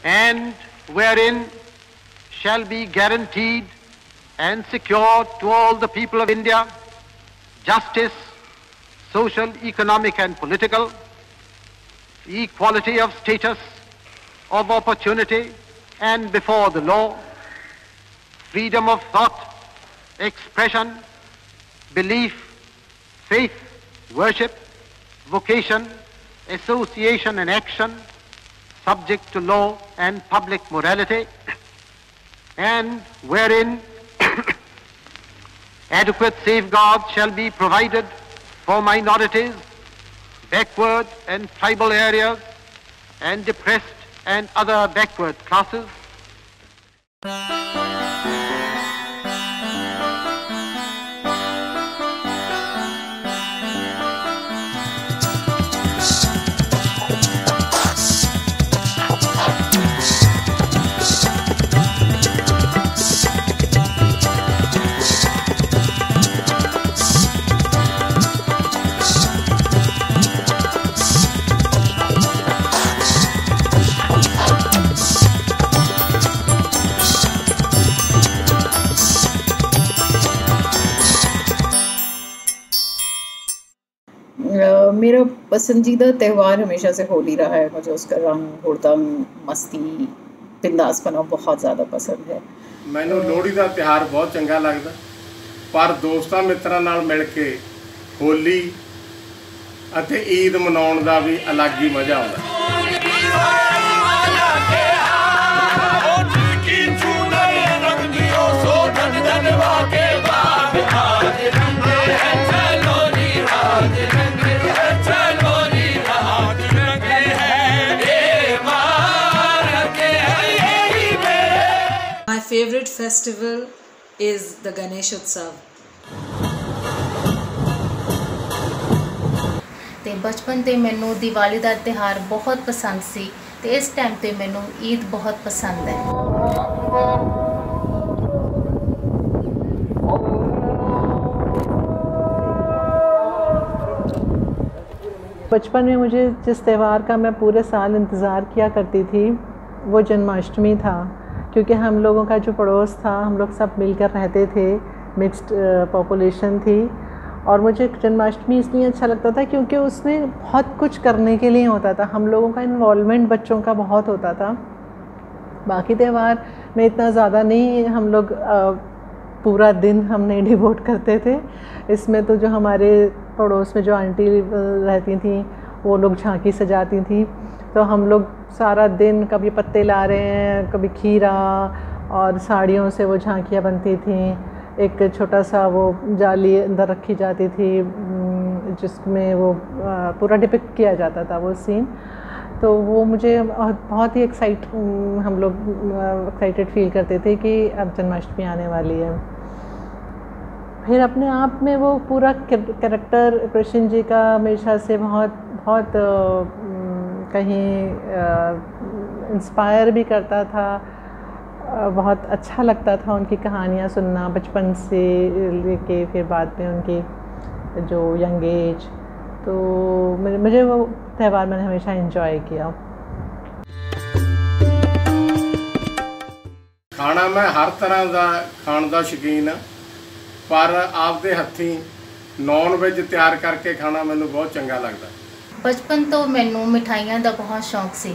and wherein shall be guaranteed and secured to all the people of India justice, social, economic and political, equality of status, of opportunity and before the law, freedom of thought, expression, belief, faith, worship, vocation, association and action, subject to law and public morality, and wherein adequate safeguards shall be provided for minorities, backward and tribal areas, and depressed and other backward classes. मेरा पसंदीदा त्यौहार हमेशा से होली रहा है। मुझे उसका रंग, हुड़दंग, मस्ती, बिंदासपना बहुत ज़्यादा पसंद है। मैनू लोहड़ी का त्यौहार बहुत चंगा लगता, पर दोस्तों मित्रों नाल मिल के होली अते ईद मनाउण दा भी अलग ही मज़ा आउंदा। My favorite festival is the Ganesh Utsav. ਤੇ ਬਚਪਨ ਤੇ ਮੈਨੂੰ ਦੀਵਾਲੀ ਦਾ ਤਿਉਹਾਰ ਬਹੁਤ ਪਸੰਦ ਸੀ ਤੇ ਇਸ ਟਾਈਮ ਤੇ ਮੈਨੂੰ ਈਦ ਬਹੁਤ ਪਸੰਦ ਹੈ। बचपन में मुझे जिस त्यौहार का मैं पूरे साल इंतज़ार किया करती थी वो जन्माष्टमी था, क्योंकि हम लोगों का जो पड़ोस था हम लोग सब मिलकर रहते थे, मिक्स्ड पॉपुलेशन थी। और मुझे जन्माष्टमी इसलिए अच्छा लगता था क्योंकि उसमें बहुत कुछ करने के लिए होता था, हम लोगों का इन्वॉल्वमेंट बच्चों का बहुत होता था। बाकी त्यौहार में इतना ज़्यादा नहीं हम लोग पूरा दिन हम नहीं डिवोट करते थे। इसमें तो जो हमारे पड़ोस में जो आंटी रहती थी वो लोग झांकी सजाती थी, तो हम लोग सारा दिन कभी पत्ते ला रहे हैं, कभी खीरा, और साड़ियों से वो झांकियाँ बनती थी। एक छोटा सा वो जाली अंदर रखी जाती थी जिसमें वो पूरा डिपिक्ट किया जाता था वो सीन। तो वो मुझे बहुत ही हम लोग एक्साइटेड फील करते थे कि अब जन्माष्टमी आने वाली है। फिर अपने आप में वो पूरा कैरेक्टर कृष्ण जी का हमेशा से बहुत कहीं इंस्पायर भी करता था, बहुत अच्छा लगता था उनकी कहानियाँ सुनना बचपन से लेके फिर बाद में उनकी जो यंग एज। तो मुझे वो त्यौहार मैंने हमेशा एंजॉय किया। खाना मैं हर तरह का खाने का शौकीन हाँ, पर आपदे हथी नॉन वेज तैयार करके खाना मैनू बहुत चंगा लगता। बचपन तो मैनू मिठाइयाँ का बहुत शौक सी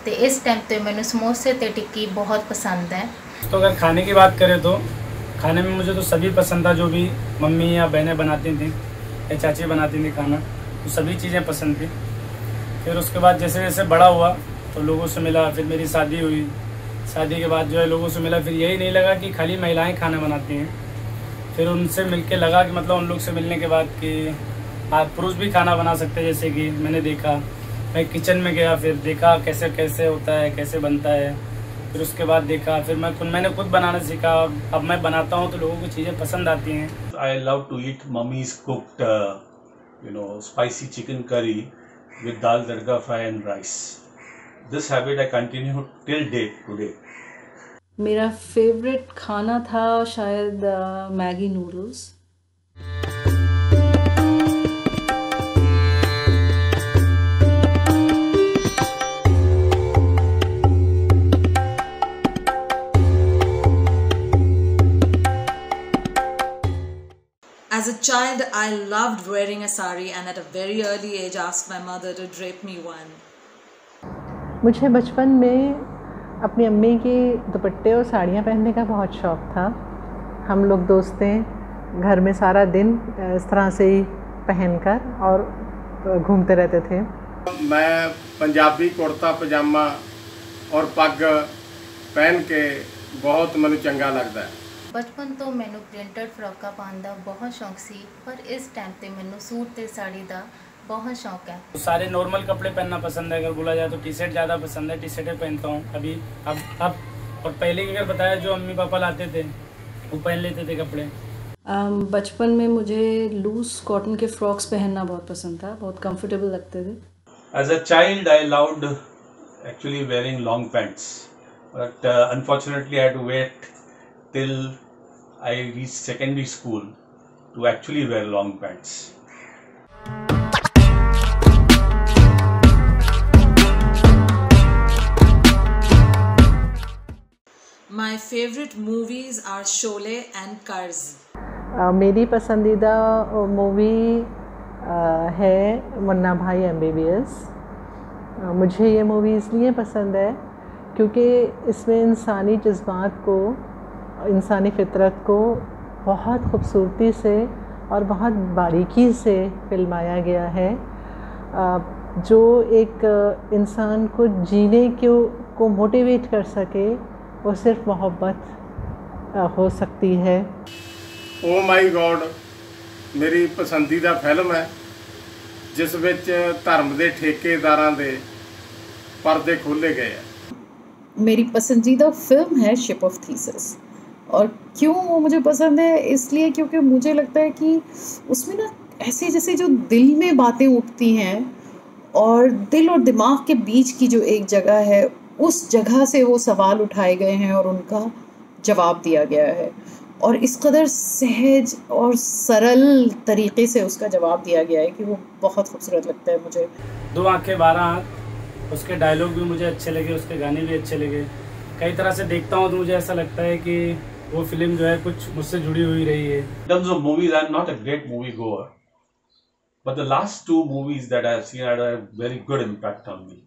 ते इस टाइम पे मैनू समोसे ते टिक्की बहुत पसंद है। तो अगर खाने की बात करें तो खाने में मुझे तो सभी पसंद था, जो भी मम्मी या बहनें बनाती थी या चाची बनाती थी खाना, तो सभी चीज़ें पसंद थी। फिर उसके बाद जैसे जैसे बड़ा हुआ तो लोगों से मिला, फिर मेरी शादी हुई, शादी के बाद जो है लोगों से मिला, फिर यही नहीं लगा कि खाली महिलाएं खाना बनाती हैं। फिर उनसे मिलके लगा कि मतलब उन लोग से मिलने के बाद कि आप पुरुष भी खाना बना सकते हैं। जैसे कि मैंने देखा, मैं किचन में गया, फिर देखा कैसे कैसे होता है, कैसे बनता है। फिर उसके बाद देखा, फिर मैंने खुद बनाना सीखा। अब मैं बनाता हूँ तो लोगों को चीज़ें पसंद आती हैं। I love to eat mummy's cooked spicy chicken curry with dal tadka fry and rice. This habit I continue till date today. मेरा फेवरेट खाना था शायद Maggi noodles. child, I loved wearing a sari and at a very early age asked my mother to drape me one. मुझे बचपन में अपनी अम्मी के दुपट्टे और साड़ियाँ पहनने का बहुत शौक़ था। हम लोग दोस्तें घर में सारा दिन इस तरह से ही पहनकर और घूमते रहते थे। मैं पंजाबी कुर्ता पजामा और पग पहन के बहुत मैनू चंगा लगता है। बचपन तो मैनू प्रिंटेड फ्रॉका पाउण दा बहुत शौक सी, पर इस टाइम ते मैनू सूट ते साड़ी दा बहुत शौक है। सारे नॉर्मल कपड़े पहनना पसंद है। अगर बोला जाए तो टी शर्ट ज़्यादा पसंद है, टी शर्टें पहनता हूँ अभी अब। और पहले की अगर बताया जो अम्मी पापा लाते थे वो पहन लेते थे कपड़े। बचपन में मुझे लूज कॉटन के फ्रॉक्स पहनना बहुत पसंद था, बहुत कंफर्टेबल लगते थे। As a child, I loved actually wearing long pants, but unfortunately I had to wait till I reached secondary school to actually wear long pants. My favorite movies are Sholay and कर्ज। मेरी पसंदीदा movie है मुन्ना भाई MBBS। मुझे ये movie इसलिए पसंद है क्योंकि इसमें इंसानी जज्बात को, इंसानी फितरत को बहुत खूबसूरती से और बहुत बारीकी से फिल्माया गया है। जो एक इंसान को जीने को मोटिवेट कर सके, वो सिर्फ मोहब्बत हो सकती है। ओ माई गॉड मेरी पसंदीदा फिल्म है जिस विच धर्म के ठेकेदारां दे पर्दे खोले गए हैं। मेरी पसंदीदा फिल्म है शिप ऑफ थीसिस। और क्यों वो मुझे पसंद है? इसलिए क्योंकि मुझे लगता है कि उसमें ना ऐसे जैसे जो दिल में बातें उठती हैं और दिल और दिमाग के बीच की जो एक जगह है, उस जगह से वो सवाल उठाए गए हैं और उनका जवाब दिया गया है। और इस कदर सहज और सरल तरीके से उसका जवाब दिया गया है कि वो बहुत खूबसूरत लगता है मुझे। 2 आँखें 12 आँख, उसके डायलॉग भी मुझे अच्छे लगे, उसके गाने भी अच्छे लगे। कई तरह से देखता हूँ तो मुझे ऐसा लगता है कि वो फिल्म जो है कुछ मुझसे जुड़ी हुई रही है। In terms of movies, I'm not a great movie goer, but the last 2 movies that I have seen had a very good impact on me,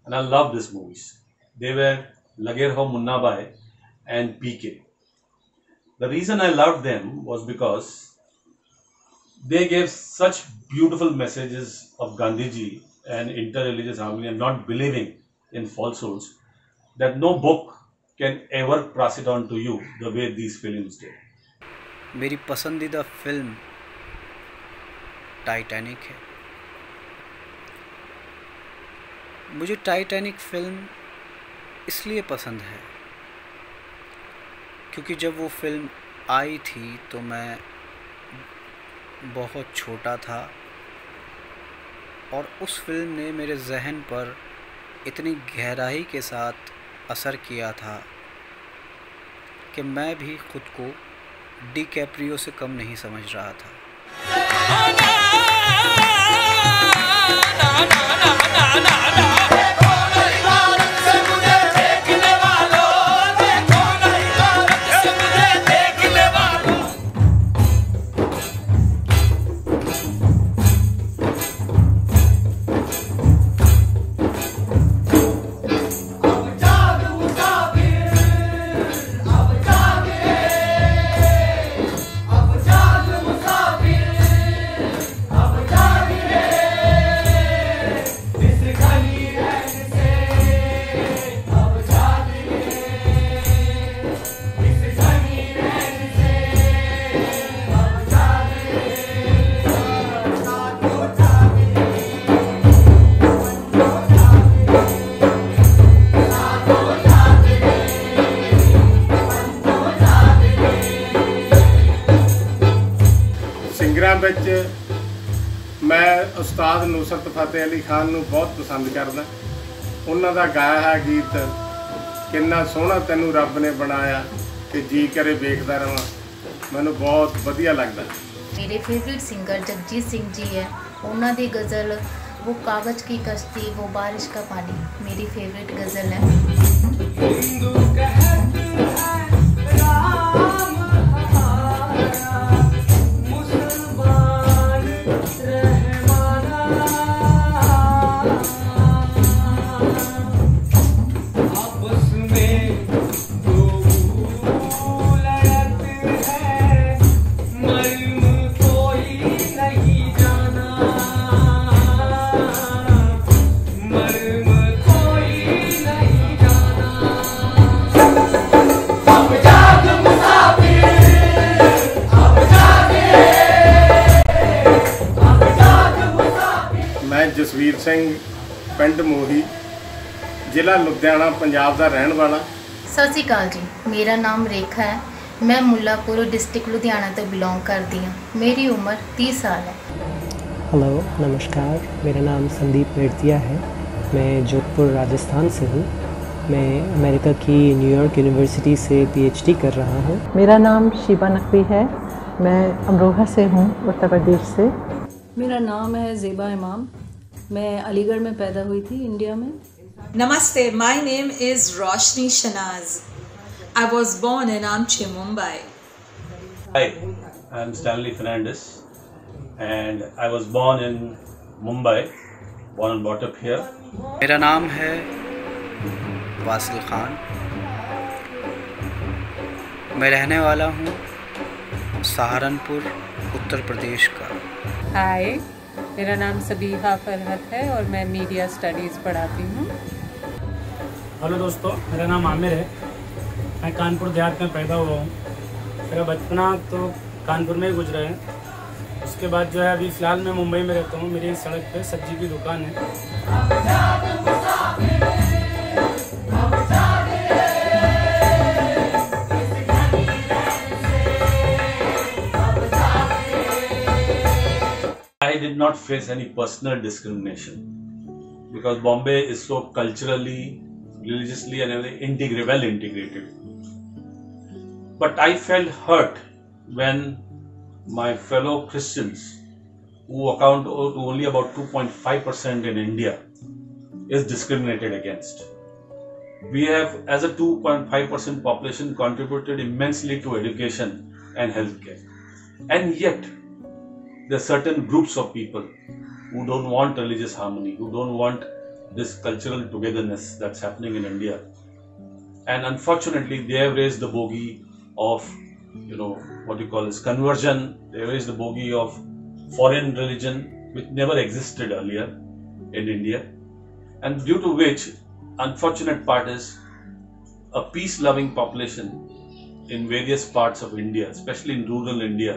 and I love these movies. They were Lage Raho Munna Bhai and PK. The reason I loved them was because they gave such beautiful messages of Gandhiji and interreligious harmony and not believing in falsehoods that no book can ever pass it on to you the way these films did. मेरी पसंदीदा film Titanic है। मुझे Titanic film इसलिए पसंद है क्योंकि जब वो फिल्म आई थी तो मैं बहुत छोटा था और उस फिल्म ने मेरे जहन पर इतनी गहराई के साथ असर किया था कि मैं भी खुद को डिकैप्रियो से कम नहीं समझ रहा था। मैं उस्ताद नुसरत फतेह अली खान नूं बहुत पसंद करदा। उन्हां दा गाया है गीत किन्ना सोहना तैनूं रब ने बनाया कि जी करे वेखदा रहां, मैनूं बहुत वधिया लगदा। मेरे फेवरेट सिंगर जगजीत सिंह जी है। उन्हां दी गज़ल वो कागज़ की कश्ती वो बारिश का पानी मेरी फेवरेट गज़ल है। ਸਿੰਘ ਪਿੰਡ ਮੋਹੀ ਜ਼ਿਲ੍ਹਾ ਲੁਧਿਆਣਾ ਪੰਜਾਬ ਦਾ ਰਹਿਣ ਵਾਲਾ। ਸਤਿ ਸ਼੍ਰੀ ਅਕਾਲ ਜੀ, ਮੇਰਾ ਨਾਮ ਰੇਖਾ ਹੈ। ਮੈਂ ਮੁੱਲਾਪੁਰ डिस्ट्रिक्ट लुधियाना तो बिलोंग करती हूँ। मेरी उम्र 30 साल है। हेलो नमस्कार, मेरा नाम संदीप मेड़तिया है। मैं जोधपुर राजस्थान से हूँ। मैं अमेरिका की न्यूयॉर्क यूनिवर्सिटी से PhD कर रहा हूँ। मेरा नाम शीबा नकवी है। मैं अमरोहा से हूँ, उत्तर प्रदेश से। मेरा नाम है ज़ेबा इमाम। मैं अलीगढ़ में पैदा हुई थी, इंडिया में। Namaste, my name is Roshni Shanaz. I was born in Amchi, Mumbai. Hi, I'm Stanley Fernandez and I was born in Mumbai, born and brought up here. मेरा नाम है वासिल खान। मैं रहने वाला हूँ सहारनपुर, उत्तर प्रदेश का। हाय, मेरा नाम सबीहा फरहत है और मैं मीडिया स्टडीज़ पढ़ाती हूँ। हेलो दोस्तों, मेरा नाम आमिर है। मैं कानपुर देहात में पैदा हुआ हूँ। मेरा बचपना तो कानपुर में ही गुजरा है। उसके बाद जो है अभी फ़िलहाल मैं मुंबई में रहता हूँ। मेरी सड़क पे सब्जी की दुकान है। I did not face any personal discrimination because Bombay is so culturally, religiously and well integrated. But I felt hurt when my fellow Christians, who account to only about 2.5% in India, is discriminated against. We have, as a 2.5% population, contributed immensely to education and healthcare. And yet, there are certain groups of people who don't want religious harmony, who don't want this cultural togetherness that's happening in India. And unfortunately, they have raised the bogey of, what you call as conversion. They raised the bogey of foreign religion, which never existed earlier in India. And due to which, unfortunate part is, a peace-loving population in various parts of India, especially in rural India,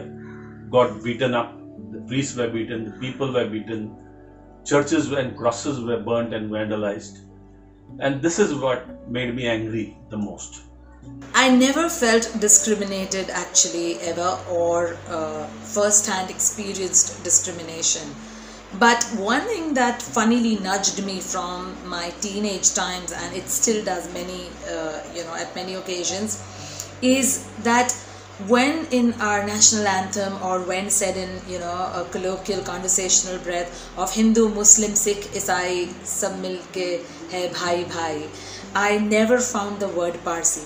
got beaten up. The priests were beaten, the people were beaten, churches and crosses were burnt and vandalized. And this is what made me angry the most. I never felt discriminated actually ever, or first-hand experienced discrimination. But one thing that funnily nudged me from my teenage times, and it still does at many occasions, is that when in our national anthem, or when said in a colloquial conversational breath of Hindu, Muslim, Sikh, Isai, sab milke hai bhai bhai, I never found the word Parsi.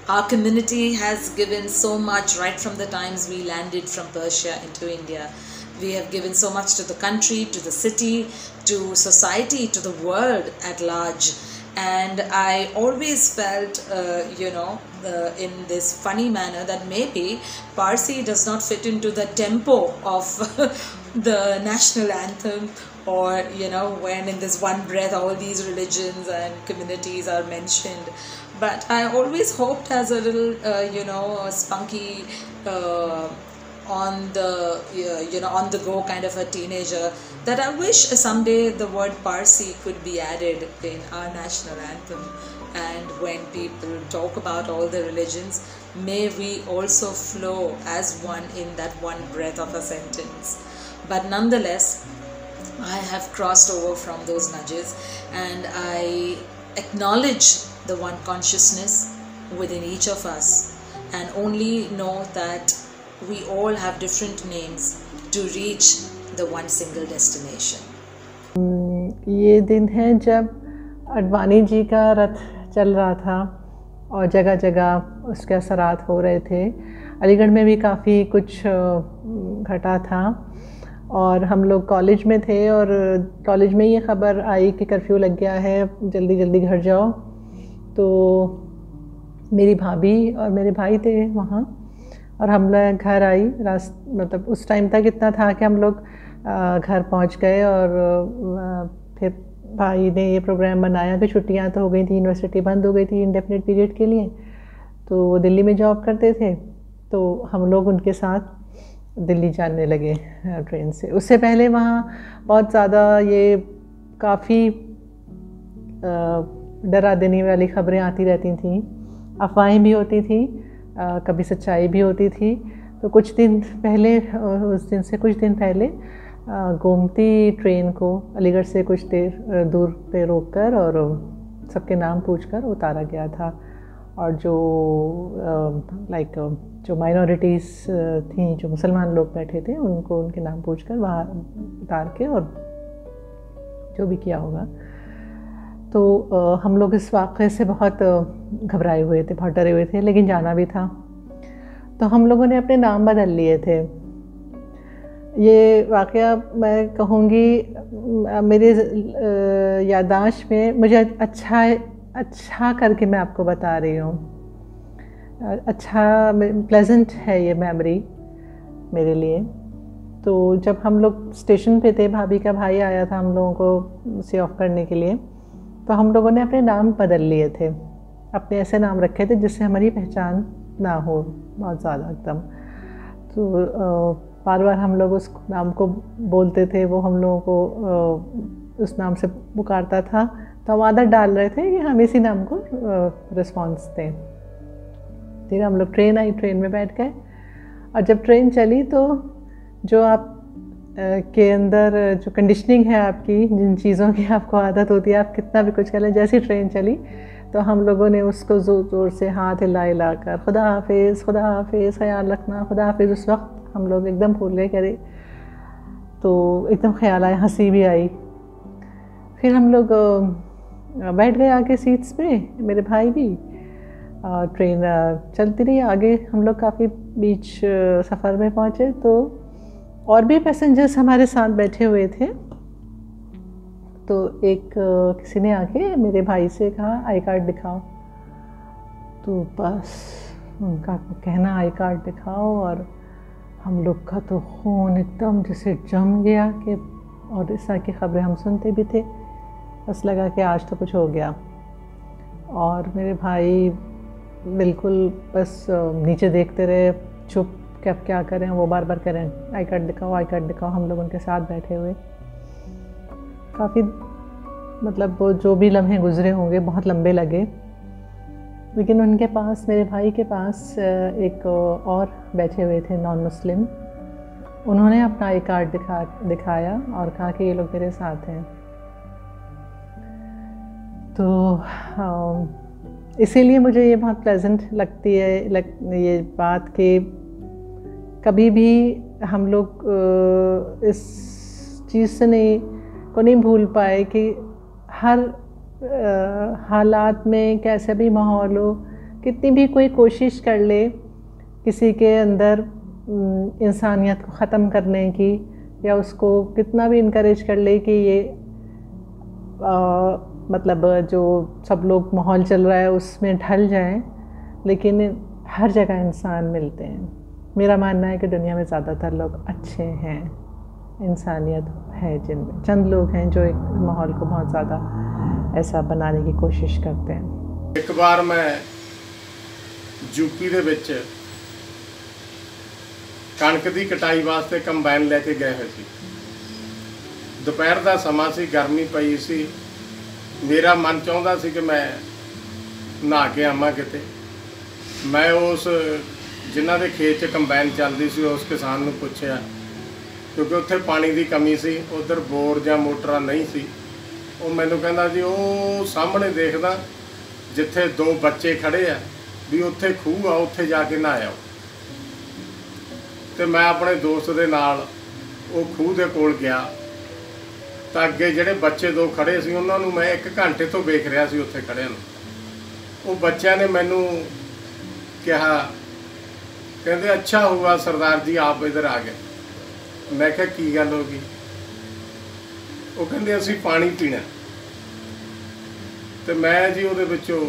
Our community has given so much right from the times we landed from Persia into India. We have given so much to the country, to the city, to society, to the world at large. And I always felt, in this funny manner that maybe Parsi does not fit into the tempo of the national anthem, or, when in this one breath all these religions and communities are mentioned. But I always hoped as a little, spunky, on the go kind of a teenager, that I wish someday the word Parsi could be added in our national anthem. And when people talk about all the religions, may we also flow as one in that one breath of a sentence. But nonetheless, I have crossed over from those nudges, and I acknowledge the one consciousness within each of us, and only know that we all have different names to reach the one single destination. ये दिन है जब अडवाणी जी का रथ चल रहा था और जगह जगह उसके असरात हो रहे थे। अलीगढ़ में भी काफ़ी कुछ घटा था और हम लोग कॉलेज में थे और कॉलेज में ये ख़बर आई कि कर्फ्यू लग गया है, जल्दी जल्दी घर जाओ। तो मेरी भाभी और मेरे भाई थे वहाँ और हम लोग घर आई। मतलब उस टाइम तक इतना था कि हम लोग घर पहुँच गए और फिर भाई ने ये प्रोग्राम बनाया कि छुट्टियां तो हो गई थी, यूनिवर्सिटी बंद हो गई थी इंडेफिनिट पीरियड के लिए। तो वो दिल्ली में जॉब करते थे, तो हम लोग उनके साथ दिल्ली जाने लगे ट्रेन से। उससे पहले वहाँ बहुत ज़्यादा ये काफ़ी डरा देने वाली खबरें आती रहती थीं, अफवाहें भी होती थी, कभी सच्चाई भी होती थी। तो कुछ दिन पहले, उस दिन से कुछ दिन पहले गोमती ट्रेन को अलीगढ़ से कुछ देर दूर पे रोककर और सबके नाम पूछकर उतारा गया था। और जो जो माइनॉरिटीज़ थी, जो मुसलमान लोग बैठे थे, उनको उनके नाम पूछकर वहाँ उतार के और जो भी किया होगा। तो हम लोग इस वाक़े से बहुत घबराए हुए थे, बहुत डरे हुए थे, लेकिन जाना भी था। तो हम लोगों ने अपने नाम बदल लिए थे। ये वाक़या मैं कहूँगी मेरे याददाश्त में, मुझे अच्छा करके मैं आपको बता रही हूँ, अच्छा प्लेजेंट है ये मेमोरी मेरे लिए। तो जब हम लोग स्टेशन पे थे, भाभी का भाई आया था हम लोगों को सी ऑफ करने के लिए, तो हम लोगों ने अपने नाम बदल लिए थे, अपने ऐसे नाम रखे थे जिससे हमारी पहचान ना हो बहुत ज़्यादा एकदम। तो बार बार हम लोग उस नाम को बोलते थे, वो हम लोगों को उस नाम से पुकारता था, तो हम आदत डाल रहे थे कि हम इसी नाम को रिस्पॉन्स दें। फिर हम लोग ट्रेन आई, ट्रेन में बैठ गए, और जब ट्रेन चली तो जो आप के अंदर जो कंडीशनिंग है आपकी, जिन चीज़ों की आपको आदत होती है, आप कितना भी कुछ कर लें, जैसी ट्रेन चली तो हम लोगों ने उसको ज़ोर ज़ोर से हाथ हिला कर खुदा हाफिज़, ख़याल रखना, खुदा हाफिज़। उस वक्त हम लोग एकदम भूल गए करे, तो एकदम ख्याल आया, हंसी भी आई। फिर हम लोग बैठ गए आगे सीट्स पे, मेरे भाई भी। ट्रेन चलती रही आगे, हम लोग काफ़ी बीच सफ़र में पहुँचे, तो और भी पैसेंजर्स हमारे साथ बैठे हुए थे। तो एक किसी ने आके मेरे भाई से कहा आई कार्ड दिखाओ, तो बस उनका कहना आई कार्ड दिखाओ, और हम लोग का तो खून एकदम जैसे जम गया कि, और इस तरह की खबरें हम सुनते भी थे, बस लगा कि आज तो कुछ हो गया। और मेरे भाई बिल्कुल बस नीचे देखते रहे, चुप, क्या करें, वो बार बार करें आई कार्ड दिखाओ, आई कार्ड दिखाओ। हम लोग उनके साथ बैठे हुए, काफ़ी मतलब वो जो भी लम्हे गुजरे होंगे बहुत लंबे लगे। लेकिन उनके पास, मेरे भाई के पास एक और बैठे हुए थे नॉन मुस्लिम, उन्होंने अपना आई कार्ड दिखाया और कहा कि ये लोग मेरे साथ हैं। तो इसीलिए मुझे ये बहुत प्लेजेंट लगती है ये बात कि कभी भी हम लोग इस चीज़ से नहीं भूल पाए कि हर हालात में, कैसे भी माहौल हो, कितनी भी कोई कोशिश कर ले किसी के अंदर इंसानियत को ख़त्म करने की, या उसको कितना भी इनकरेज कर ले कि ये मतलब जो सब लोग माहौल चल रहा है उसमें ढल जाएं, लेकिन हर जगह इंसान मिलते हैं। मेरा मानना है कि दुनिया में ज़्यादातर लोग अच्छे हैं, इंसानियत है जिनमें, चंद लोग हैं जो एक माहौल को बहुत ज़्यादा ऐसा बनाने की कोशिश करते हैं। एक बार मैं यूपी ਦੇ ਵਿੱਚ ਕਣਕ ਦੀ ਕਟਾਈ ਵਾਸਤੇ ਕੰਬਾਈਨ ਲੈ ਕੇ ਗਏ ਹੋਏ ਸੀ। ਦੁਪਹਿਰ ਦਾ ਸਮਾਂ ਸੀ, ਗਰਮੀ ਪਈ ਸੀ। ਮੇਰਾ ਮਨ ਚਾਹੁੰਦਾ ਸੀ ਕਿ ਮੈਂ ਨਹਾ ਕੇ ਆਵਾਂ ਕਿਤੇ। ਮੈਂ ਉਸ ਜਿਨ੍ਹਾਂ ਦੇ ਖੇਤ 'ਚ ਕੰਬਾਈਨ ਚੱਲਦੀ ਸੀ ਉਸ ਕਿਸਾਨ ਨੂੰ ਪੁੱਛਿਆ, ਕਿਉਂਕਿ ਉੱਥੇ ਪਾਣੀ ਦੀ ਕਮੀ ਸੀ, ਉੱਧਰ ਬੋਰ ਜਾਂ ਮੋਟਰਾਂ ਨਹੀਂ ਸੀ। ਉਹ ਮੈਨੂੰ ਕਹਿੰਦਾ ਜੀ ਉਹ ਸਾਹਮਣੇ ਦੇਖਦਾ ਜਿੱਥੇ ਦੋ ਬੱਚੇ ਖੜੇ ਆ ਵੀ ਉੱਥੇ ਖੂਹ ਆ, ਉੱਥੇ ਜਾ ਕੇ ਨਹਾਇਓ। ਤੇ ਮੈਂ ਆਪਣੇ ਦੋਸਤ ਦੇ ਨਾਲ ਉਹ ਖੂਹ ਦੇ ਕੋਲ ਗਿਆ ਤਾਂ ਅੱਗੇ ਜਿਹੜੇ ਬੱਚੇ ਦੋ ਖੜੇ ਸੀ ਉਹਨਾਂ ਨੂੰ ਮੈਂ 1 ਘੰਟੇ ਤੋਂ ਵੇਖ ਰਿਹਾ ਸੀ ਉੱਥੇ ਖੜਿਆਂ ਨੂੰ। ਉਹ ਬੱਚਿਆਂ ਨੇ ਮੈਨੂੰ ਕਿਹਾ, ਕਹਿੰਦੇ ਅੱਛਾ हुआ सरदार जी आप इधर आ गए। मैं क्या की गल हो गई? वो कहते असी पानी पीना। तो मैं जी ਉਹਦੇ ਵਿੱਚੋਂ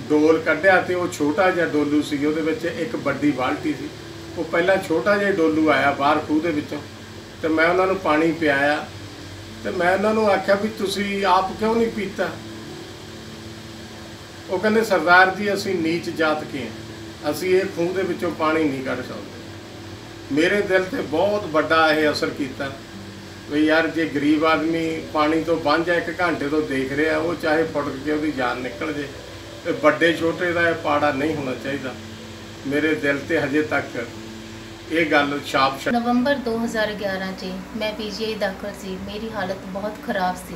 ਡੋਲ ਕੱਢਿਆ ਤੇ ਉਹ ਛੋਟਾ ਜਿਹਾ ਡੋਲੂ ਸੀ, ਉਹਦੇ ਵਿੱਚ ਇੱਕ ਵੱਡੀ ਬਾਲਟੀ ਸੀ। ਉਹ ਪਹਿਲਾਂ ਛੋਟਾ ਜਿਹਾ ਡੋਲੂ ਆਇਆ ਬਾਹਰ ਖੂਹ ਦੇ ਵਿੱਚੋਂ, ਤੇ ਮੈਂ ਉਹਨਾਂ ਨੂੰ ਪਾਣੀ ਪਿਆਇਆ। ਤੇ ਮੈਂ ਉਹਨਾਂ ਨੂੰ ਆਖਿਆ ਵੀ ਤੁਸੀਂ ਆਪ ਕਿਉਂ ਨਹੀਂ ਪੀਤਾ? ਉਹ ਕਹਿੰਦੇ ਸਰਦਾਰ ਜੀ ਅਸੀਂ ਨੀਚ ਜਾਤ ਕੇ ਹਾਂ, ਅਸੀਂ ਇਹ ਖੂਹ ਦੇ ਵਿੱਚੋਂ ਪਾਣੀ ਨਹੀਂ ਕੱਢ ਸਕਦੇ। ਮੇਰੇ ਦਿਲ ਤੇ ਬਹੁਤ ਵੱਡਾ ਇਹ ਅਸਰ ਕੀਤਾ ਵੀ ਯਾਰ ਜੇ ਗਰੀਬ ਆਦਮੀ ਪਾਣੀ ਤੋਂ ਵਾਂਝਾ 1 ਘੰਟੇ ਤੋਂ ਦੇਖ ਰਿਹਾ, ਉਹ ਚਾਹੇ ਫੁੜਕ ਕੇ ਉਹਦੀ ਜਾਨ ਨਿਕਲ ਜੇ, ਤੇ ਵੱਡੇ ਛੋਟੇ ਦਾ ਇਹ ਪਾੜਾ ਨਹੀਂ ਹੋਣਾ ਚਾਹੀਦਾ। ਮੇਰੇ ਦਿਲ ਤੇ ਹਜੇ ਤੱਕ ਇਹ ਗੱਲ ਛਾਪ। ਨਵੰਬਰ 2011 'ਚ ਮੈਂ PGI ਦਾਖਲ ਸੀ। ਮੇਰੀ ਹਾਲਤ ਬਹੁਤ ਖਰਾਬ ਸੀ।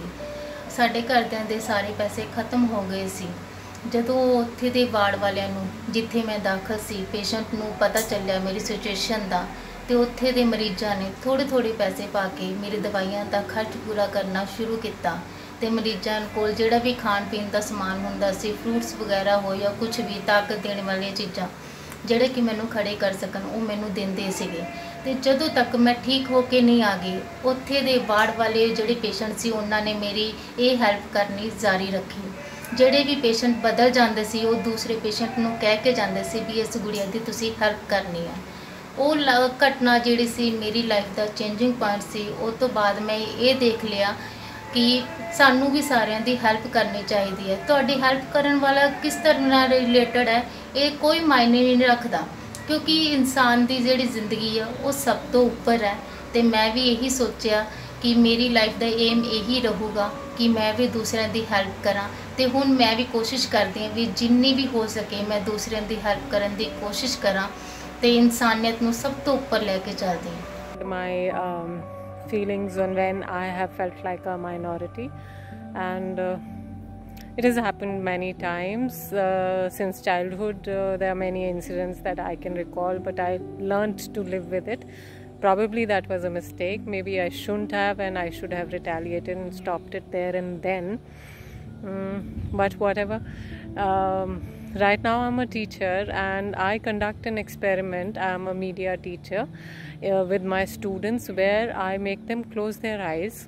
ਸਾਡੇ ਘਰਦਿਆਂ ਦੇ ਸਾਰੇ ਪੈਸੇ ਖਤਮ ਹੋ ਗਏ ਸੀ। ਜਦੋਂ ਉੱਥੇ ਦੇ ਵਾਰਡ ਵਾਲਿਆਂ ਨੂੰ, ਜਿੱਥੇ ਮੈਂ ਦਾਖਲ ਸੀ, ਪੇਸ਼ੈਂਟ ਨੂੰ ਪਤਾ ਚੱਲਿਆ ਮੇਰੀ ਸਿਚੁਏਸ਼ਨ ਦਾ, ਤੇ ਉੱਥੇ ਦੇ ਮਰੀਜ਼ਾਂ ਨੇ ਥੋੜ੍ਹੇ ਪੈਸੇ ਪਾ ਕੇ ਮੇਰੀ ਦਵਾਈਆਂ ਦਾ ਖਰਚ ਪੂਰਾ ਕਰਨਾ ਸ਼ੁਰੂ ਕੀਤਾ। ਤੇ ਮਰੀਜ਼ਾਂ ਕੋਲ ਜਿਹੜਾ ਵੀ ਖਾਣ ਪੀਣ ਦਾ ਸਮਾਨ ਹੁੰਦਾ ਸੀ, ਫਰੂਟਸ ਵਗੈਰਾ ਹੋ ਜਾਂ ਕੁਝ ਵੀ ਤਾਕਤ ਦੇਣ ਵਾਲੀਆਂ ਚੀਜ਼ਾਂ ਜਿਹੜੇ ਕਿ ਮੈਨੂੰ ਖੜੇ ਕਰ ਸਕਣ, ਉਹ ਮੈਨੂੰ ਦਿੰਦੇ ਸੀਗੇ। ਤੇ ਜਦੋਂ ਤੱਕ ਮੈਂ ਠੀਕ ਹੋ ਕੇ ਨਹੀਂ ਆ ਗਈ, ਉੱਥੇ ਦੇ ਵਾਰਡ ਵਾਲੇ ਜਿਹੜੇ ਪੇਸ਼ੈਂਟ ਸੀ ਉਹਨਾਂ ਨੇ ਮੇਰੀ ਇਹ ਹੈਲਪ ਕਰਨੀ ਜਾਰੀ ਰੱਖੀ। ਜਿਹੜੇ ਵੀ ਪੇਸ਼ੈਂਟ ਬਦਲ ਜਾਂਦੇ ਸੀ, ਉਹ ਦੂਸਰੇ ਪੇਸ਼ੈਂਟ ਨੂੰ ਕਹਿ ਕੇ ਜਾਂਦੇ ਸੀ ਵੀ ਇਸ ਗੁੜੀਆ ਦੀ ਤੁਸੀਂ ਹੈਲਪ ਕਰਨੀ ਹੈ। ਉਹ ਘਟਨਾ ਜਿਹੜੀ ਸੀ ਮੇਰੀ ਲਾਈਫ ਦਾ ਚੇਂਜਿੰਗ ਪੁਆਇੰਟ ਸੀ। ਉਸ ਤੋਂ ਬਾਅਦ ਮੈਂ ਇਹ ਦੇਖ ਲਿਆ ਕਿ ਸਾਨੂੰ ਵੀ ਸਾਰਿਆਂ ਦੀ ਹੈਲਪ ਕਰਨੀ ਚਾਹੀਦੀ ਹੈ। ਤੁਹਾਡੀ ਹੈਲਪ ਕਰਨ ਵਾਲਾ ਕਿਸ ਤਰ੍ਹਾਂ ਨਾਲ ਰਿਲੇਟਡ ਹੈ, ਇਹ ਕੋਈ ਮਾਇਨੇ ਨਹੀਂ ਰੱਖਦਾ, ਕਿਉਂਕਿ ਇਨਸਾਨ ਦੀ ਜਿਹੜੀ ਜ਼ਿੰਦਗੀ ਆ ਉਹ ਸਭ ਤੋਂ ਉੱਪਰ ਹੈ। ਤੇ ਮੈਂ ਵੀ ਇਹੀ ਸੋਚਿਆ ਕਿ ਮੇਰੀ ਲਾਈਫ ਦਾ ਏਮ ਇਹੀ ਰਹੂਗਾ ਕਿ ਮੈਂ ਵੀ ਦੂਸਰਿਆਂ ਦੀ ਹੈਲਪ ਕਰਾਂ। ਤੇ ਹੁਣ ਮੈਂ ਵੀ ਕੋਸ਼ਿਸ਼ ਕਰਦੀ ਹਾਂ ਵੀ ਜਿੰਨੀ ਵੀ ਹੋ ਸਕੇ ਮੈਂ ਦੂਸਰਿਆਂ ਦੀ ਹੈਲਪ ਕਰਨ ਦੀ ਕੋਸ਼ਿਸ਼ ਕਰਾਂ ਤੇ ਇਨਸਾਨੀਅਤ ਨੂੰ ਸਭ ਤੋਂ ਉੱਪਰ ਲੈ ਕੇ ਚੱਲਦੀ ਹਾਂ। My feelings when I have felt like a minority, and it has happened many times since childhood. There are many incidents that I can recall, but I learned to live with it. Probably that was a mistake. Maybe I shouldn't have, and I should have retaliated and stopped it there and then. But whatever. Right now I'm a teacher and I conduct an experiment. I'm a media teacher with my students, where I make them close their eyes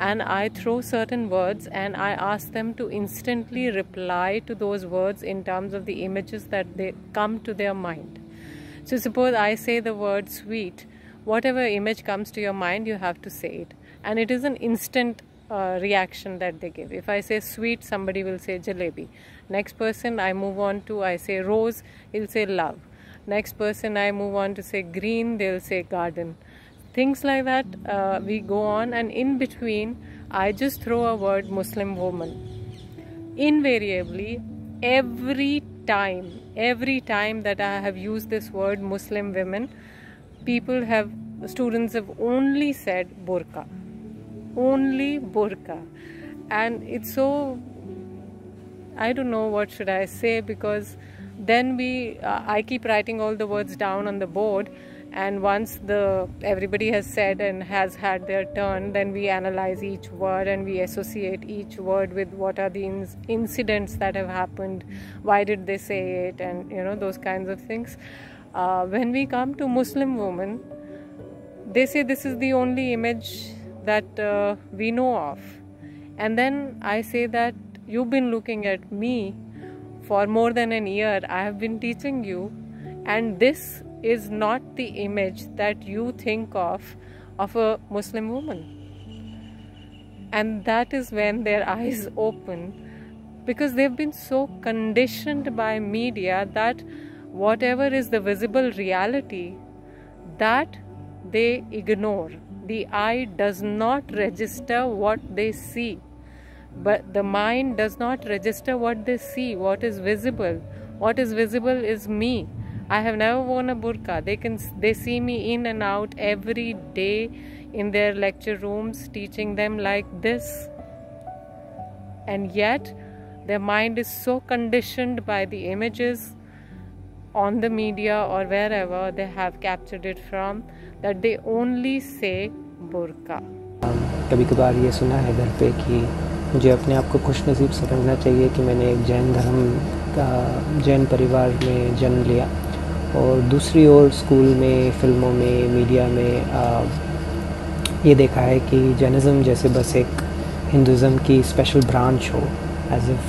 and I throw certain words and I ask them to instantly reply to those words in terms of the images that they come to their mind. So suppose I say the word sweet, whatever image comes to your mind, you have to say it, and it is an instant reaction that they give. If I say sweet, somebody will say jalebi. Next person I move on to, I say rose, he'll say love. Next person I move on to say green, they'll say garden. Things like that we go on, and in between I just throw a word Muslim woman. Invariably, every time that I have used this word Muslim women, students have only said burqa. Only burqa. And it's so, I don't know what should I say, because then I keep writing all the words down on the board, and once everybody has said and has had their turn, then we analyze each word and we associate each word with what are the incidents that have happened, why did they say it, and those kinds of things. When we come to Muslim women, they say this is the only image that we know of, and then I say that you've been looking at me for more than a year. I have been teaching you, and this is not the image that you think of a Muslim woman. And that is when their eyes open, because they've been so conditioned by media that whatever is the visible reality, that they ignore. The eye does not register what they see, but the mind does not register what they see, what is visible. What is visible is me. I have never worn a burqa. They see me in and out every day in their lecture rooms, teaching them like this, and yet their mind is so conditioned by the images on the media or wherever they have captured it from, that they only say burqa. कभी कभार ये सुना है घर पे कि मुझे अपने आप को खुशनसीब समझना चाहिए कि मैंने एक जैन परिवार में जन्म लिया, और दूसरी ओर स्कूल में, फिल्मों में, मीडिया में ये देखा है कि जैनिज़्म जैसे बस एक हिंदुज़म की स्पेशल ब्रांच हो, एज इफ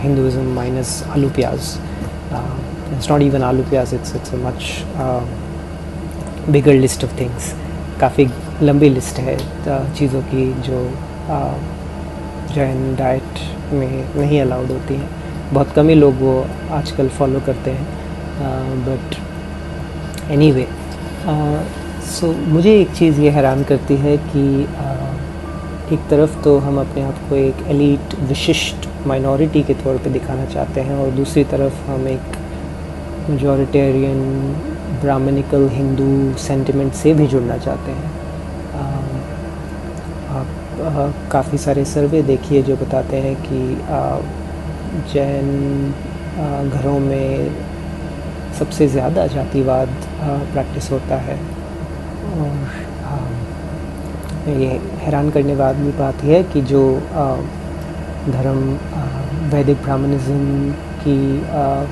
हिंदुज़म माइनस आलू प्याज. It's not even आलू प्याज, it's a much bigger list of things. काफ़ी लंबी लिस्ट है चीज़ों की जो जैन डाइट में नहीं अलाउड होती हैं. बहुत कम ही लोग वो आजकल फॉलो करते हैं, बट एनीवे, सो मुझे एक चीज़ ये हैरान करती है कि एक तरफ तो हम अपने आप को एक एलीट विशिष्ट माइनॉरिटी के तौर पे दिखाना चाहते हैं और दूसरी तरफ हम एक मेजॉरिटेरियन ब्राह्मणिकल हिंदू सेंटिमेंट से भी जुड़ना चाहते हैं। आप काफ़ी सारे सर्वे देखिए जो बताते हैं कि जैन घरों में सबसे ज़्यादा जातिवाद प्रैक्टिस होता है। और ये हैरान करने वाली बात यह है कि जो धर्म वैदिक ब्राह्मणिज्म की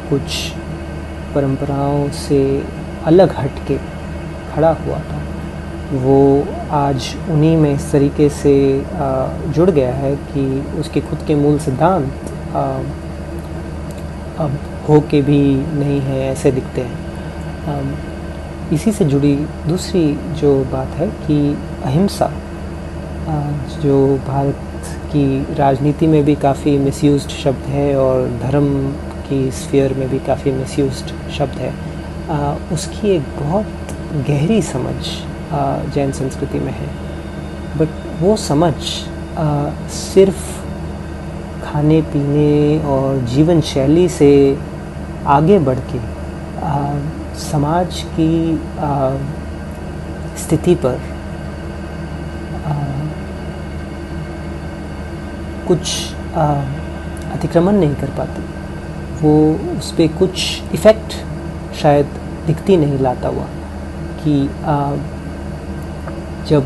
कुछ परंपराओं से अलग हट के खड़ा हुआ था, वो आज उन्हीं में इस तरीके से जुड़ गया है कि उसके खुद के मूल सिद्धांत अब हो के भी नहीं है ऐसे दिखते हैं। इसी से जुड़ी दूसरी जो बात है कि अहिंसा, जो भारत की राजनीति में भी काफ़ी मिसयूज्ड शब्द है और धर्म की स्फीयर में भी काफ़ी मिसयूज्ड शब्द है, उसकी एक बहुत गहरी समझ जैन संस्कृति में है। बट वो समझ सिर्फ खाने पीने और जीवन शैली से आगे बढ़ के समाज की स्थिति पर कुछ अतिक्रमण नहीं कर पाती। वो उस पर कुछ इफ़ेक्ट शायद दिखती नहीं लाता हुआ कि जब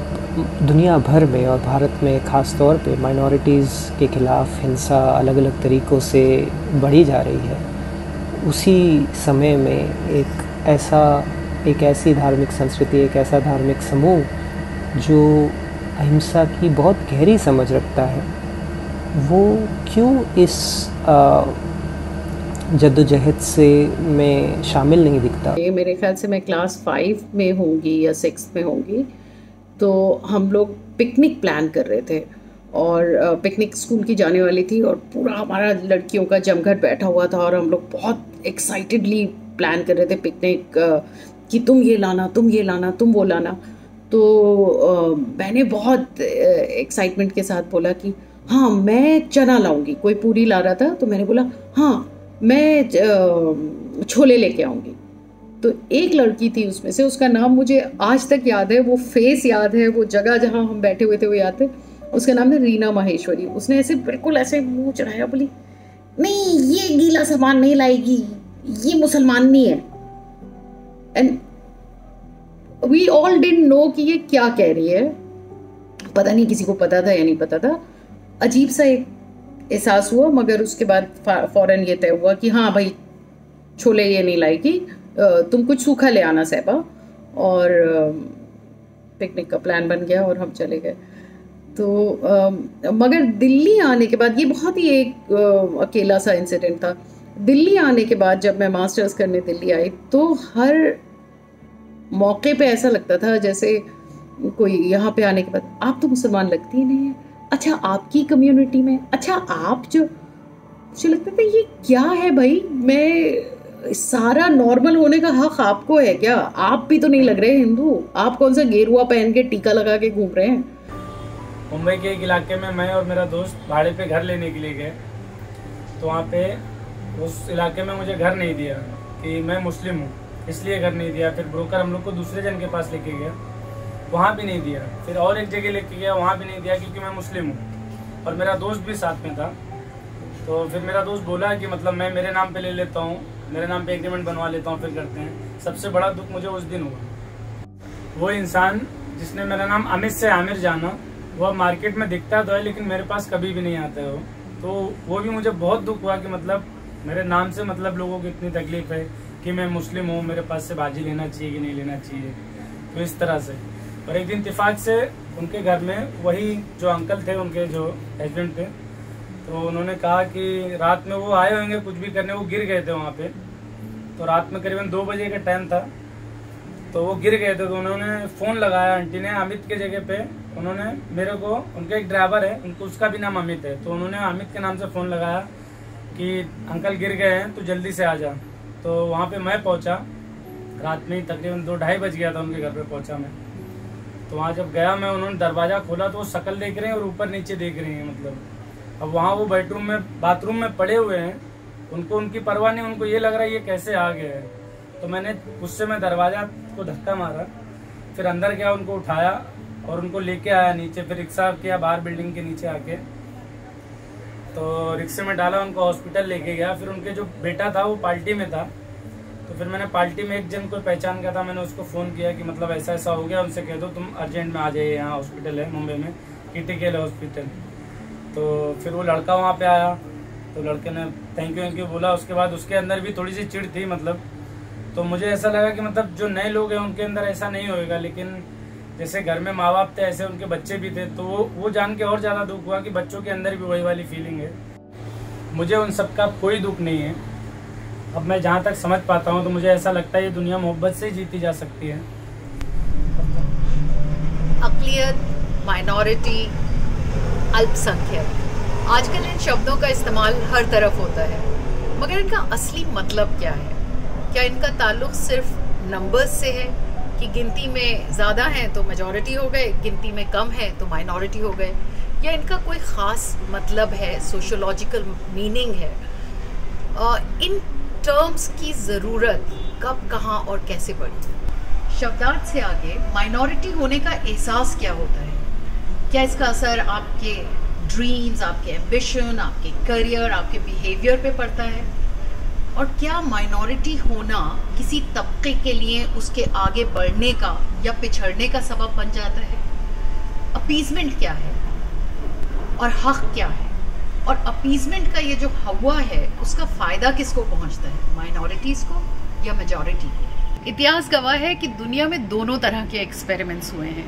दुनिया भर में और भारत में ख़ास तौर पे माइनॉरिटीज़ के ख़िलाफ़ हिंसा अलग अलग तरीक़ों से बढ़ी जा रही है, उसी समय में एक ऐसी धार्मिक संस्कृति, एक ऐसा धार्मिक समूह जो अहिंसा की बहुत गहरी समझ रखता है, वो क्यों इस जद्दोजहद से में शामिल नहीं दिखता। मेरे ख्याल से मैं क्लास 5 में होंगी या 6 में होंगी, तो हम लोग पिकनिक प्लान कर रहे थे और पिकनिक स्कूल की जाने वाली थी और पूरा हमारा लड़कियों का जमघट बैठा हुआ था और हम लोग बहुत एक्साइटेडली प्लान कर रहे थे पिकनिक कि तुम ये लाना, तुम ये लाना, तुम वो लाना। तो मैंने बहुत एक्साइटमेंट के साथ बोला कि हाँ मैं चना लाऊंगी। कोई पूरी ला रहा था तो मैंने बोला हाँ मैं छोले लेके आऊँगी। तो एक लड़की थी उसमें से, उसका नाम मुझे आज तक याद है, वो फेस याद है, वो जगह जहाँ हम बैठे हुए थे वो याद है। उसका नाम है रीना माहेश्वरी। उसने ऐसे बिल्कुल ऐसे मुंह चढ़ाया, बोली नहीं ये गीला सामान नहीं लाएगी, ये मुसलमान नहीं है। And we all didn't know कि ये क्या कह रही है। पता नहीं किसी को पता था या नहीं पता था। अजीब सा एक एहसास हुआ, मगर उसके बाद फौरन ये तय हुआ कि हाँ भाई छोले ये नहीं लाएगी, तुम कुछ सूखा ले आना सहबा। और पिकनिक का प्लान बन गया और हम चले गए। तो मगर दिल्ली आने के बाद, ये बहुत ही एक अकेला सा इंसिडेंट था। दिल्ली आने के बाद जब मैं मास्टर्स करने दिल्ली आई तो हर मौके पे ऐसा लगता था जैसे कोई यहाँ पे आने के बाद, आप तो मुसलमान लगती ही नहीं है, अच्छा आपकी कम्युनिटी में, अच्छा आप जो, मुझे लगता था ये क्या है भाई, मैं सारा नॉर्मल होने का हक आपको है क्या? आप भी तो नहीं लग रहे हिंदू, आप कौन सा गेरुआ पहन के टीका लगा के घूम रहे हैं। मुंबई के एक इलाके में मैं और मेरा दोस्त भाड़े पे घर लेने के लिए गए, तो वहाँ पे उस इलाके में मुझे घर नहीं दिया कि मैं मुस्लिम हूँ, इसलिए घर नहीं दिया। फिर ब्रोकर हम लोग को दूसरे जन के पास लेके गया, वहाँ भी नहीं दिया। फिर और एक जगह लेके गया, वहाँ भी नहीं दिया क्योंकि मैं मुस्लिम हूँ और मेरा दोस्त भी साथ में था। तो फिर मेरा दोस्त बोला कि मतलब मैं मेरे नाम पे ले लेता हूँ, मेरे नाम पे एग्रीमेंट बनवा लेता हूँ, फिर करते हैं। सबसे बड़ा दुख मुझे उस दिन हुआ। वो इंसान जिसने मेरा नाम अमित से आमिर जाना, वह मार्केट में दिखता तो है लेकिन मेरे पास कभी भी नहीं आता है। तो वो भी मुझे बहुत दुख हुआ कि मतलब मेरे नाम से मतलब लोगों को इतनी तकलीफ है कि मैं मुस्लिम हूँ, मेरे पास से बाजी लेना चाहिए कि नहीं लेना चाहिए, तो इस तरह से। और एक दिन इत्तेफाक से उनके घर में वही जो अंकल थे, उनके जो हस्बैंड थे, तो उन्होंने कहा कि रात में वो आए होंगे कुछ भी करने, वो गिर गए थे वहाँ पे। तो रात में करीबन 2 बजे का टाइम था, तो वो गिर गए थे। तो उन्होंने फ़ोन लगाया आंटी ने अमित के जगह पे, उन्होंने मेरे को, उनका एक ड्राइवर है, उनको उसका भी नाम अमित है, तो उन्होंने अमित के नाम से फ़ोन लगाया कि अंकल गिर गए हैं तो जल्दी से आ जा। तो वहाँ पे मैं पहुँचा, रात में ही तकरीबन 2-2:30 बज गया था उनके घर पे पहुँचा मैं। तो वहाँ जब गया मैं, उन्होंने दरवाज़ा खोला तो वो शक्ल देख रहे हैं और ऊपर नीचे देख रहे हैं। मतलब अब वहाँ वो बाथरूम में पड़े हुए हैं, उनको उनकी परवाह नहीं, उनको ये लग रहा है ये कैसे आ गए हैं। तो मैंने उससे दरवाज़ा को धक्का मारा, फिर अंदर गया, उनको उठाया और उनको लेके आया नीचे, फिर रिक्शा किया बाहर बिल्डिंग के नीचे आके, तो रिक्शे में डाला, उनको हॉस्पिटल लेके गया। फिर उनके जो बेटा था वो पार्टी में था, तो फिर मैंने पार्टी में एक जन को पहचान किया था, मैंने उसको फ़ोन किया कि मतलब ऐसा ऐसा हो गया, उनसे कह दो तुम अर्जेंट में आ जाइए, यहाँ हॉस्पिटल है मुंबई में, क्रिटिकल है हॉस्पिटल। तो फिर वो लड़का वहाँ पे आया, तो लड़के ने थैंक यू बोला। उसके बाद उसके अंदर भी थोड़ी सी चिढ़ थी मतलब, तो मुझे ऐसा लगा कि मतलब जो नए लोग हैं उनके अंदर ऐसा नहीं होएगा, लेकिन जैसे घर में माँ बाप थे ऐसे उनके बच्चे भी थे, तो वो जान के और ज़्यादा दुख हुआ कि बच्चों के अंदर भी वही वाली फीलिंग है। मुझे उन सब का कोई दुख नहीं है। अब मैं जहाँ तक समझ पाता हूँ तो मुझे ऐसा लगता है ये दुनिया मोहब्बत से ही जीती जा सकती है। अक़लियत, माइनॉरिटी, अल्पसंख्यक, आजकल इन शब्दों का इस्तेमाल हर तरफ होता है, मगर इनका असली मतलब क्या है? क्या इनका ताल्लुक सिर्फ नंबर्स से है कि गिनती में ज़्यादा हैं तो मेजॉरिटी हो गए, गिनती में कम है तो माइनॉरिटी हो गए, या इनका कोई ख़ास मतलब है, सोशोलॉजिकल मीनिंग है? इन टर्म्स की ज़रूरत कब, कहाँ और कैसे पड़ी? शब्दार्थ से आगे माइनॉरिटी होने का एहसास क्या होता है? क्या इसका असर आपके ड्रीम्स, आपके एम्बिशन, आपके करियर, आपके बिहेवियर पे पड़ता है? और क्या माइनॉरिटी होना किसी तबके के लिए उसके आगे बढ़ने का या पिछड़ने का सबब बन जाता है? अपीजमेंट क्या है और हक क्या है? और अपीजमेंट का ये जो हवा है उसका फ़ायदा किसको पहुंचता है, माइनॉरिटीज़ को या मेजॉरिटी को? इतिहास गवाह है कि दुनिया में दोनों तरह के एक्सपेरिमेंट्स हुए हैं।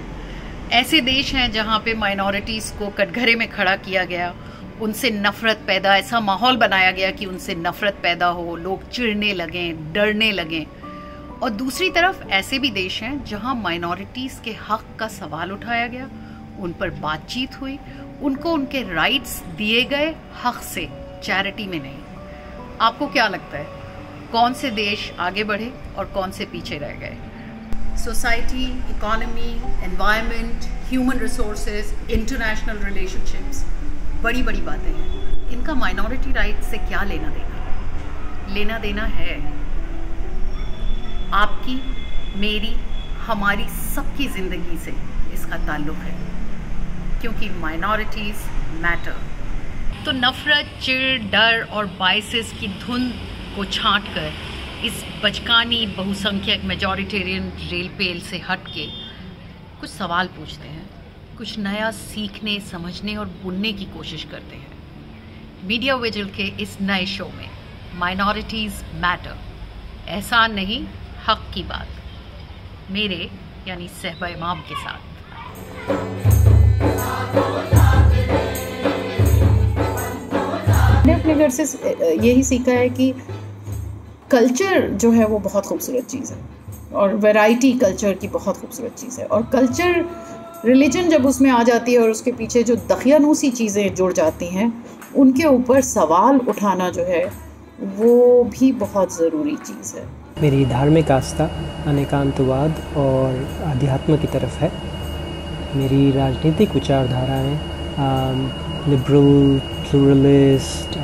ऐसे देश हैं जहाँ पे माइनॉरिटीज़ को कटघरे में खड़ा किया गया, उनसे नफ़रत पैदा, ऐसा माहौल बनाया गया कि उनसे नफ़रत पैदा हो, लोग चिढ़ने लगें, डरने लगें। और दूसरी तरफ ऐसे भी देश हैं जहाँ माइनॉरिटीज़ के हक़ का सवाल उठाया गया, उन पर बातचीत हुई, उनको उनके राइट्स दिए गए हक़ से, चैरिटी में नहीं। आपको क्या लगता है कौन से देश आगे बढ़े और कौन से पीछे रह गए? Society, economy, environment, human resources, international relationships, बड़ी बड़ी बातें हैं। इनका माइनॉरिटी राइट से क्या लेना देना? लेना देना है आपकी, मेरी, हमारी सबकी ज़िंदगी से इसका ताल्लुक़ है, क्योंकि माइनॉरिटीज़ मैटर। तो नफ़रत, चिढ़, डर और बायसेस की धुंध को छांट कर इस बचकानी बहुसंख्यक मेजॉरिटेरियन रेलपेल से हट के कुछ सवाल पूछते हैं, कुछ नया सीखने, समझने और बुनने की कोशिश करते हैं। मीडिया विजिल के इस नए शो में माइनॉरिटीज़ मैटर, एहसान नहीं हक की बात, मेरे यानी सहबा इमाम के साथ। मैंने अपने घर से यही सीखा है कि कल्चर जो है वो बहुत खूबसूरत चीज़ है, और वैरायटी कल्चर की बहुत खूबसूरत चीज़ है। और कल्चर, रिलीजन जब उसमें आ जाती है और उसके पीछे जो दखियानूसी चीज़ें जुड़ जाती हैं, उनके ऊपर सवाल उठाना जो है वो भी बहुत ज़रूरी चीज़ है। मेरी धार्मिक आस्था अनेकांतवाद और आध्यात्म की तरफ है। मेरी राजनीतिक विचारधाराएँ liberal, pluralist,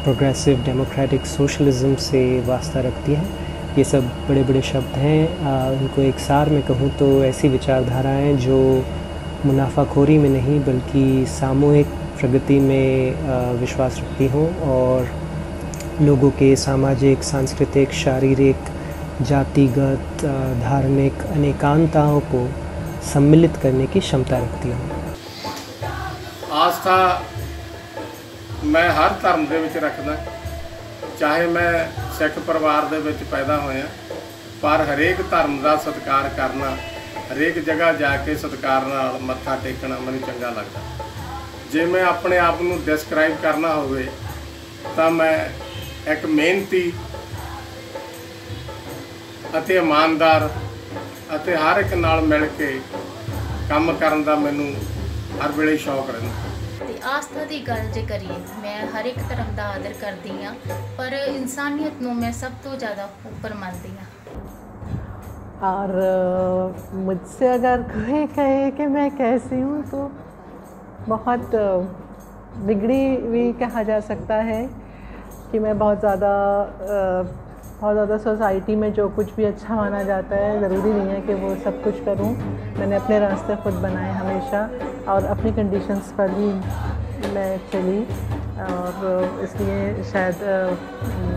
progressive, democratic, socialism से वास्ता रखती हैं। ये सब बड़े बड़े शब्द हैं। इनको एक सार में कहूँ तो ऐसी विचारधाराएं जो मुनाफाखोरी में नहीं बल्कि सामूहिक प्रगति में विश्वास रखती हों और लोगों के सामाजिक, सांस्कृतिक, शारीरिक, जातिगत, धार्मिक अनेकांताओं को सम्मिलित करने की क्षमता रखती हूँ। आस्था मैं हर धर्म ਦੇ ਵਿੱਚ ਰੱਖਦਾ, ਚਾਹੇ मैं सिख परिवार ਦੇ ਵਿੱਚ पैदा ਹੋਇਆ, पर हरेक धर्म ਦਾ ਸਤਿਕਾਰ करना, हरेक जगह जाके सत्कार नाल मत्था टेकना ਮੈਨੂੰ चंगा लगता। जे मैं अपने आप ਨੂੰ डिस्क्राइब करना ਹੋਵੇ ਤਾਂ मैं एक मेहनती ਅਤੇ ਇਮਾਨਦਾਰ ਅਤੇ हर एक नाल मिल के काम करन ਦਾ ਮੈਨੂੰ हर वेले शौक रहता। आस्था की गल जे करिए, मैं हर एक धर्म का आदर करती हाँ, पर इंसानियत नूं मैं सब तो ज़्यादा उपर मानती हाँ। और मुझसे अगर कोई कहे कि मैं कैसी हूँ तो बहुत बिगड़ी हुई कहा जा सकता है कि मैं बहुत ज़्यादा सोसाइटी में जो कुछ भी अच्छा माना जाता है ज़रूरी नहीं है कि वो सब कुछ करूं। मैंने अपने रास्ते खुद बनाए हमेशा और अपनी कंडीशंस पर ही मैं चली और इसलिए शायद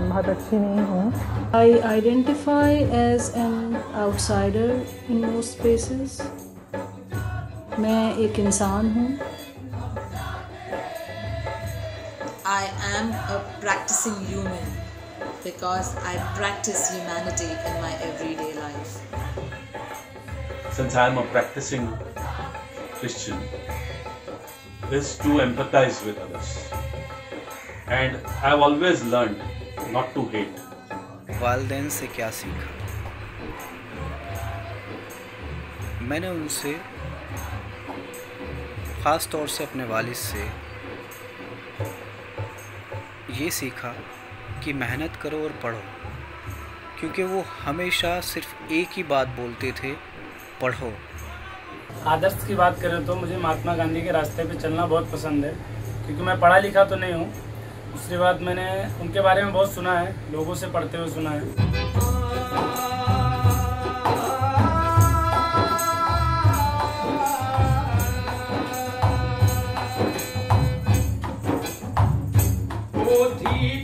बहुत अच्छी नहीं हूँ। I identify as an outsider in most spaces. मैं एक इंसान हूँ। I am a practicing human because I practice humanity in my everyday life. Since I am a practicing Christian, is to empathize with others. And I have always learned not to hate. वालिदैन से क्या सीखा? मैंने उनसे, ख़ास तौर से अपने वालिद से ये सीखा कि मेहनत करो और पढ़ो, क्योंकि वो हमेशा सिर्फ एक ही बात बोलते थे, पढ़ो। आदर्श की बात करें तो मुझे महात्मा गांधी के रास्ते पे चलना बहुत पसंद है, क्योंकि मैं पढ़ा लिखा तो नहीं हूँ। दूसरी बात, मैंने उनके बारे में बहुत सुना है, लोगों से पढ़ते हुए सुना है। थी